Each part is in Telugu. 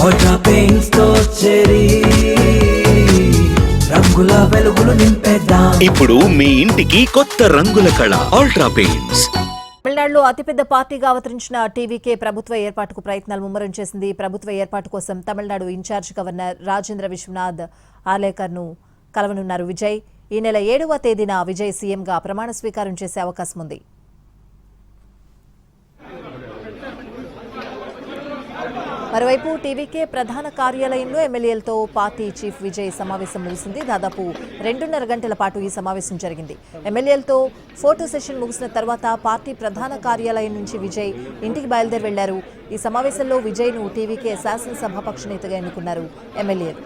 అల్ట్రా పెయింట్స్ తో చెరీ రంగుల వెలుగులు నింపేద్దాం. ఇప్పుడు మీ ఇంటికి కొత్త రంగుల కళ అల్ట్రా పెయింట్స్. తమిళనాడులో అతిపెద్ద పార్టీగా అవతరించిన టీవీకే ప్రభుత్వ ఏర్పాటుకు ప్రయత్నాలు ముమ్మరం చేసింది. ప్రభుత్వ ఏర్పాటు కోసం తమిళనాడు ఇన్ఛార్జ్ గవర్నర్ రాజేంద్ర విశ్వనాథ్ ఆర్లేకర్ను కలవనున్నారు విజయ్. ఈ నెల 7వ తేదీన విజయ్ సీఎంగా ప్రమాణ స్వీకారం చేసే అవకాశం ఉంది. మరోవైపు టీవీకే ప్రధాన కార్యాలయంలో ఎమ్మెల్యేలతో పార్టీ చీఫ్ విజయ్ సమావేశం ముగిసింది. దాదాపు 2.5 గంటల పాటు ఈ సమావేశం జరిగింది. ఎమ్మెల్యేలతో ఫోటో సెషన్ ముగిసిన తర్వాత పార్టీ ప్రధాన కార్యాలయం నుంచి విజయ్ ఇంటికి బయలుదేరి వెళ్లారు. ఈ సమావేశంలో విజయ్ను టీవీకే శాసనసభాపక్ష నేతగా ఎన్నుకున్నారు ఎమ్మెల్యేలు.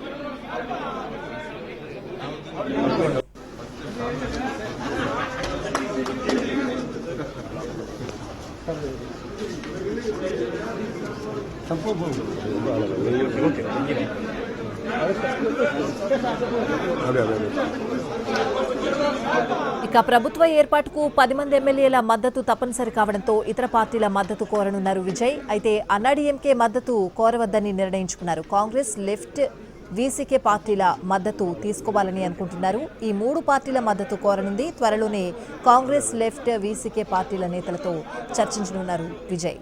ఇక ప్రభుత్వ ఏర్పాటుకు 10 మంది ఎమ్మెల్యేల మద్దతు తప్పనిసరి కావడంతో ఇతర పార్టీల మద్దతు కోరనున్నారు విజయ్. అయితే అన్నాడీఎంకే మద్దతు కోరవద్దని నిర్ణయించుకున్నారు. కాంగ్రెస్, లెఫ్ట్, వీసీకే పార్టీల మద్దతు తీసుకోవాలని అనుకుంటున్నారు. ఈ 3 పార్టీల మద్దతు కోరనుంది. త్వరలోనే కాంగ్రెస్, లెఫ్ట్, వీసీకే పార్టీల నేతలతో చర్చించనున్నారు విజయ్.